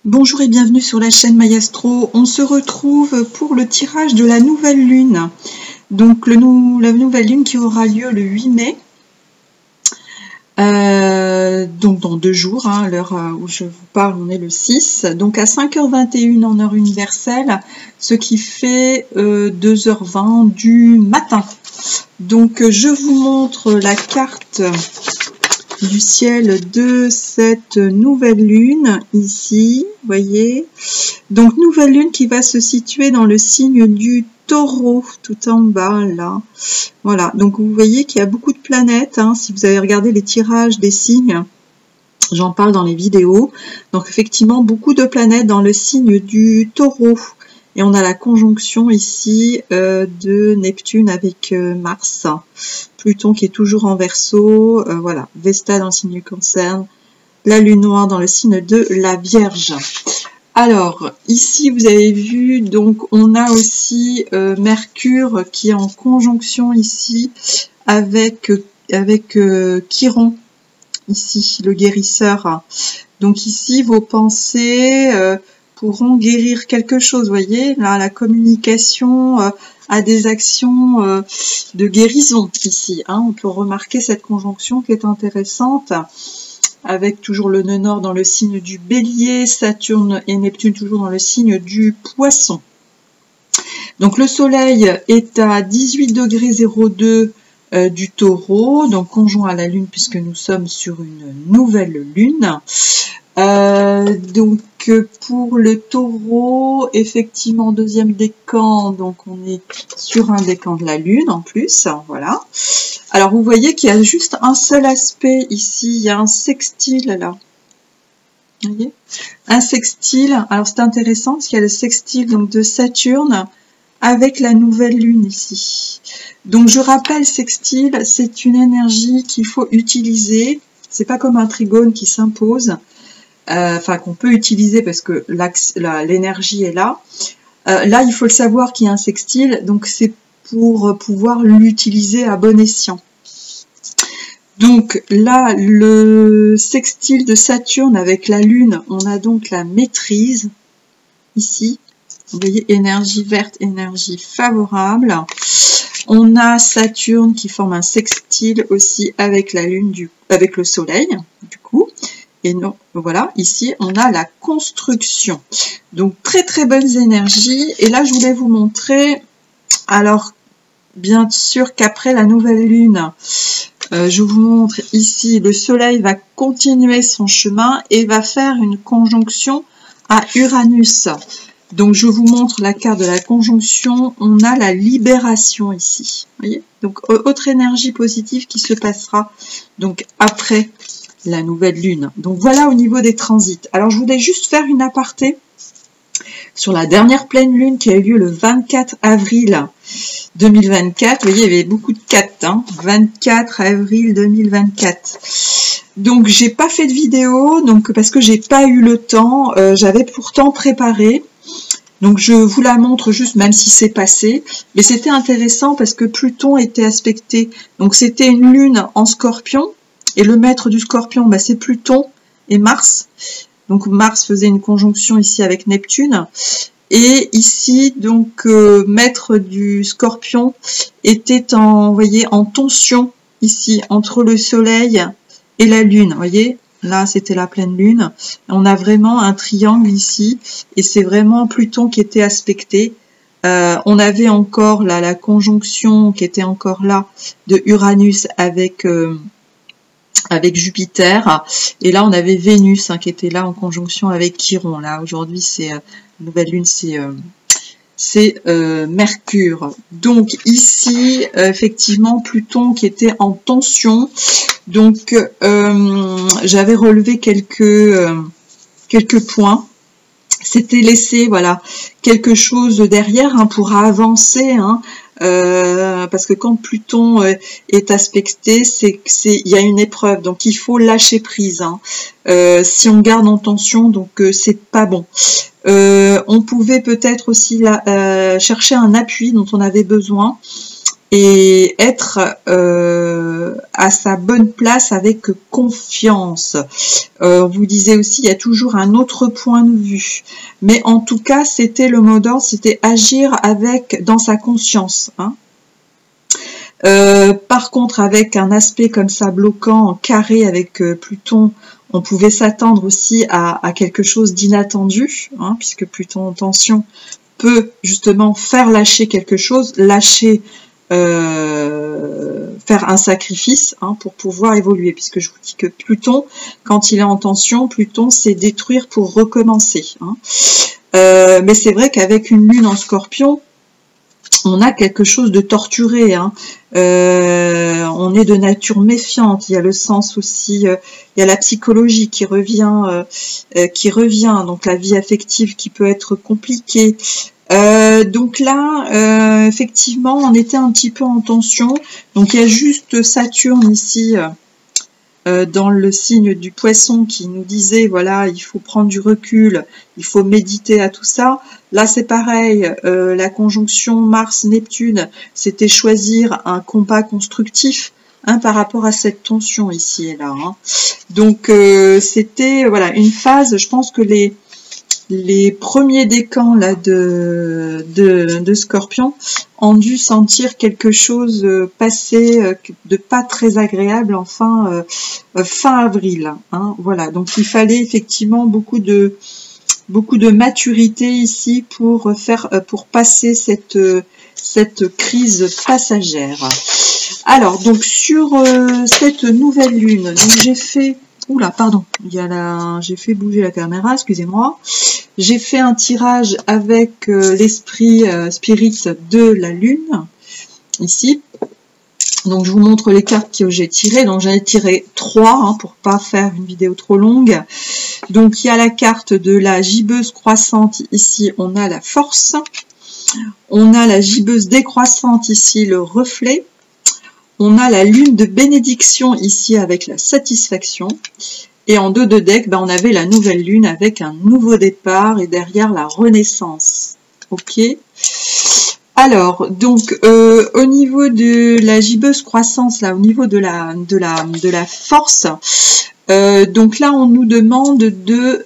Bonjour et bienvenue sur la chaîne Mayastro. On se retrouve pour le tirage de la nouvelle lune. Donc la nouvelle lune qui aura lieu le 8 mai. Donc dans 2 jours, à l'heure où je vous parle, on est le 6. Donc à 5h21 en heure universelle, ce qui fait 2h20 du matin. Donc je vous montre la carte du ciel de cette nouvelle lune ici, voyez. Donc nouvelle lune qui va se situer dans le signe du Taureau, tout en bas là. Voilà, donc vous voyez qu'il y a beaucoup de planètes, hein, si vous avez regardé les tirages des signes, j'en parle dans les vidéos. Donc effectivement, beaucoup de planètes dans le signe du Taureau. Et on a la conjonction ici de Neptune avec Mars, Pluton qui est toujours en Verseau, voilà, Vesta dans le signe du Cancer, la Lune noire dans le signe de la Vierge. Alors, ici vous avez vu, donc on a aussi Mercure qui est en conjonction ici avec Chiron, ici le guérisseur. Donc ici vos pensées pourront guérir quelque chose, vous voyez, là la communication a des actions de guérison ici, hein. On peut remarquer cette conjonction qui est intéressante, avec toujours le nœud nord dans le signe du Bélier, Saturne et Neptune toujours dans le signe du Poisson. Donc le soleil est à 18,02 degrés du Taureau, donc conjoint à la Lune puisque nous sommes sur une nouvelle Lune. Donc pour le Taureau, effectivement deuxième décan, donc on est sur un décan de la Lune en plus, voilà. Alors vous voyez qu'il y a juste un seul aspect ici, il y a un sextile là. Vous voyez, un sextile. Alors c'est intéressant parce qu'il y a le sextile donc de Saturne avec la nouvelle Lune ici. Donc je rappelle, sextile, c'est une énergie qu'il faut utiliser. C'est pas comme un trigone qui s'impose. Enfin qu'on peut utiliser parce que l'énergie est là. Là, il faut le savoir qu'il y a un sextile, donc c'est pour pouvoir l'utiliser à bon escient. Donc là, le sextile de Saturne avec la Lune, on a donc la maîtrise, ici. Vous voyez, énergie verte, énergie favorable. On a Saturne qui forme un sextile aussi avec la Lune, avec le Soleil, du coup. Et non, voilà, ici on a la construction. Donc très très bonnes énergies. Et là je voulais vous montrer, alors bien sûr qu'après la nouvelle lune, je vous montre ici, le soleil va continuer son chemin et va faire une conjonction à Uranus. Donc je vous montre la carte de la conjonction, on a la libération ici. Voyez, donc autre énergie positive qui se passera donc après la nouvelle lune. Donc voilà au niveau des transits. Alors je voulais juste faire une aparté sur la dernière pleine lune qui a eu lieu le 24 avril 2024. Vous voyez, il y avait beaucoup de 4, hein, 24 avril 2024. Donc j'ai pas fait de vidéo, donc parce que j'ai pas eu le temps. J'avais pourtant préparé. Donc je vous la montre juste, même si c'est passé. Mais c'était intéressant parce que Pluton était aspecté. Donc c'était une lune en Scorpion. Et le maître du Scorpion, bah, c'est Pluton et Mars. Donc Mars faisait une conjonction ici avec Neptune. Et ici, donc, maître du Scorpion était en, vous voyez, en tension ici entre le Soleil et la Lune. Vous voyez, là c'était la pleine Lune. On a vraiment un triangle ici. Et c'est vraiment Pluton qui était aspecté. On avait encore là la conjonction qui était encore là de Uranus avec Jupiter, et là on avait Vénus hein, qui était là en conjonction avec Chiron. Là aujourd'hui c'est nouvelle lune, c'est Mercure. Donc ici effectivement Pluton qui était en tension. Donc j'avais relevé quelques points. C'était laissé voilà quelque chose derrière hein, pour avancer. Hein, parce que quand Pluton est aspecté, il y a une épreuve, donc il faut lâcher prise. Hein. Si on garde en tension, donc c'est pas bon. On pouvait peut-être aussi chercher un appui dont on avait besoin. et être à sa bonne place avec confiance. On vous disait aussi, il y a toujours un autre point de vue. Mais en tout cas, c'était le mot d'ordre, c'était agir dans sa conscience. Hein. Par contre, avec un aspect comme ça bloquant, en carré avec Pluton, on pouvait s'attendre aussi à quelque chose d'inattendu, hein, puisque Pluton en tension peut justement faire lâcher quelque chose, faire un sacrifice, hein, pour pouvoir évoluer, puisque je vous dis que Pluton, quand il est en tension, Pluton c'est détruire pour recommencer. Hein. Mais c'est vrai qu'avec une lune en Scorpion, on a quelque chose de torturé, hein. On est de nature méfiante, il y a le sens aussi, il y a la psychologie qui revient, donc la vie affective qui peut être compliquée. Donc là, effectivement, on était un petit peu en tension, donc il y a juste Saturne ici, dans le signe du Poisson qui nous disait, voilà, il faut prendre du recul, il faut méditer à tout ça. Là, c'est pareil, la conjonction Mars-Neptune, c'était choisir un combat constructif, hein, par rapport à cette tension ici et là. Hein. Donc, c'était voilà une phase, je pense que les premiers décans là, de Scorpion ont dû sentir quelque chose passer de pas très agréable en fin avril. Hein, voilà, donc il fallait effectivement beaucoup de maturité ici pour passer cette crise passagère. Alors, donc sur cette nouvelle lune, donc j'ai fait... Oula, pardon, j'ai fait bouger la caméra, excusez-moi. J'ai fait un tirage avec l'esprit spirit de la lune, ici. Donc je vous montre les cartes que j'ai tirées. Donc j'en ai tiré 3, hein, pour pas faire une vidéo trop longue. Donc il y a la carte de la gibbeuse croissante, ici on a la force. On a la gibbeuse décroissante, ici le reflet. On a la lune de bénédiction ici avec la satisfaction. Et en 2 de deck, on avait la nouvelle lune avec un nouveau départ et derrière la renaissance. Ok. Alors, donc, au niveau de la gibbeuse croissance, là, au niveau de la force, donc là, on nous demande de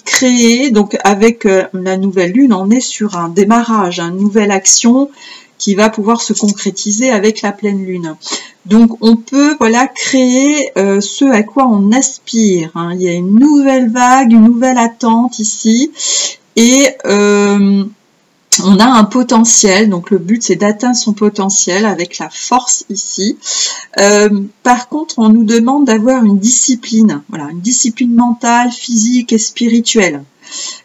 créer, donc avec la nouvelle lune, on est sur un démarrage, une nouvelle action qui va pouvoir se concrétiser avec la pleine lune. Donc on peut voilà créer ce à quoi on aspire. Hein. Il y a une nouvelle vague, une nouvelle attente ici, et on a un potentiel. Donc le but c'est d'atteindre son potentiel avec la force ici. Par contre, on nous demande d'avoir une discipline, voilà, une discipline mentale, physique et spirituelle.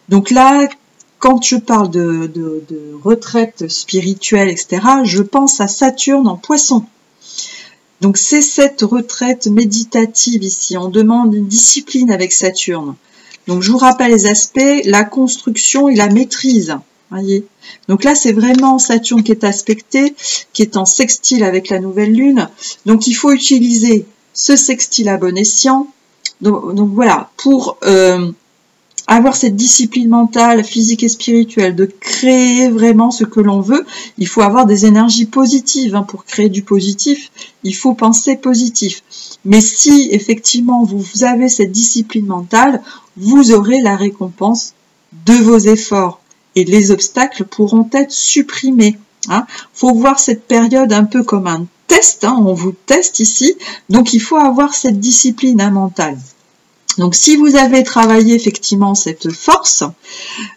Donc là, quand je parle de retraite spirituelle, etc., je pense à Saturne en Poisson. Donc c'est cette retraite méditative ici. On demande une discipline avec Saturne. Donc je vous rappelle les aspects, la construction et la maîtrise. Voyez. Donc là c'est vraiment Saturne qui est aspecté, qui est en sextile avec la nouvelle lune. Donc il faut utiliser ce sextile à bon escient. Donc voilà, pour... avoir cette discipline mentale, physique et spirituelle, de créer vraiment ce que l'on veut, il faut avoir des énergies positives. Hein, pour créer du positif, il faut penser positif. Mais si effectivement vous avez cette discipline mentale, vous aurez la récompense de vos efforts et les obstacles pourront être supprimés. Hein. Faut voir cette période un peu comme un test, hein, on vous teste ici, donc il faut avoir cette discipline mentale. Donc si vous avez travaillé effectivement cette force,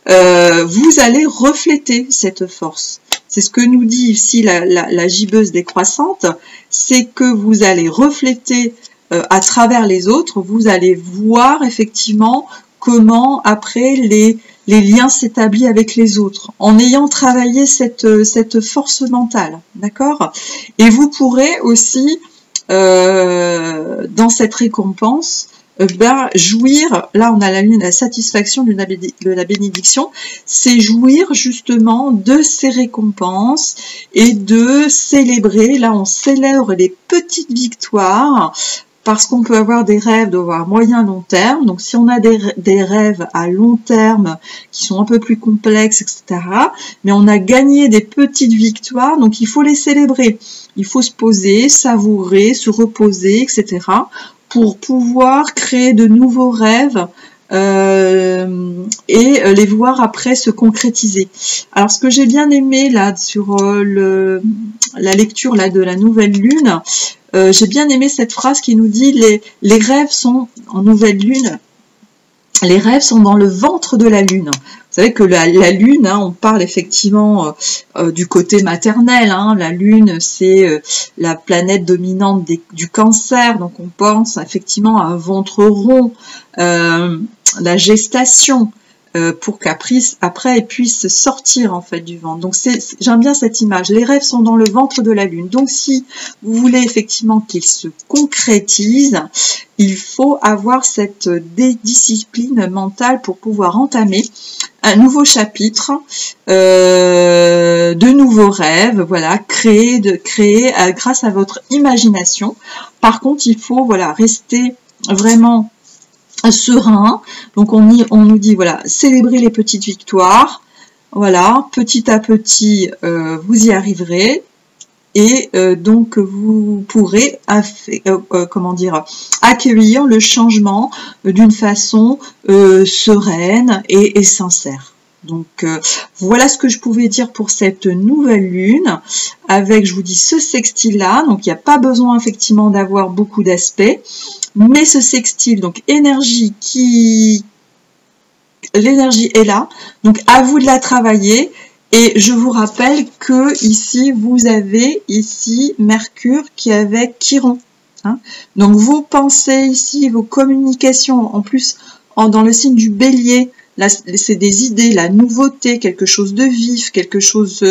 vous allez refléter cette force. C'est ce que nous dit ici la gibbeuse décroissante, c'est que vous allez refléter à travers les autres, vous allez voir effectivement comment après les liens s'établissent avec les autres, en ayant travaillé cette force mentale, d'accord? Et vous pourrez aussi, dans cette récompense, jouir, là on a la lune, la satisfaction de la bénédiction, c'est jouir justement de ces récompenses et de célébrer, là on célèbre les petites victoires parce qu'on peut avoir des rêves de voir moyen long terme. Donc si on a des rêves à long terme qui sont un peu plus complexes, etc., mais on a gagné des petites victoires, donc il faut les célébrer. Il faut se poser, savourer, se reposer, etc., pour pouvoir créer de nouveaux rêves et les voir après se concrétiser. Alors ce que j'ai bien aimé là sur la lecture là de la nouvelle lune, j'ai bien aimé cette phrase qui nous dit les rêves sont en nouvelle lune, les rêves sont dans le ventre de la lune. Vous savez que la lune, hein, on parle effectivement du côté maternel. Hein, la lune, c'est la planète dominante du cancer, donc on pense effectivement à un ventre rond, la gestation, pour qu'après elle puisse sortir en fait du ventre. Donc j'aime bien cette image. Les rêves sont dans le ventre de la lune. Donc si vous voulez effectivement qu'ils se concrétisent, il faut avoir cette discipline mentale pour pouvoir entamer un nouveau chapitre, de nouveaux rêves, voilà, créer grâce à votre imagination. Par contre, il faut voilà rester vraiment serein. Donc on nous dit voilà, célébrez les petites victoires, voilà, petit à petit vous y arriverez, et donc vous pourrez accueillir le changement d'une façon sereine et sincère. Donc voilà ce que je pouvais dire pour cette nouvelle lune, avec, je vous dis, ce sextile là. Donc il n'y a pas besoin effectivement d'avoir beaucoup d'aspects, mais ce sextile, donc l'énergie est là, donc à vous de la travailler. Et je vous rappelle que ici vous avez ici Mercure qui est avec Chiron, hein. Donc vos pensées ici, vos communications, en plus dans le signe du Bélier, là c'est des idées, la nouveauté, quelque chose de vif, quelque chose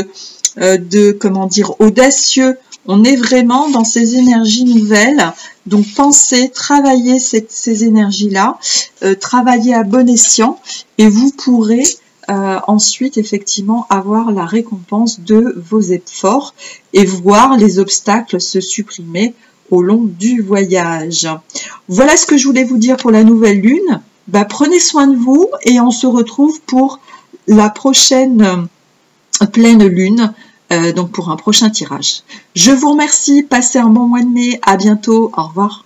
de, comment dire, audacieux. On est vraiment dans ces énergies nouvelles. Donc pensez, travaillez ces énergies-là, travaillez à bon escient, et vous pourrez ensuite effectivement avoir la récompense de vos efforts et voir les obstacles se supprimer au long du voyage. Voilà ce que je voulais vous dire pour la nouvelle lune. Prenez soin de vous et on se retrouve pour la prochaine pleine lune, donc pour un prochain tirage. Je vous remercie, passez un bon mois de mai, à bientôt, au revoir.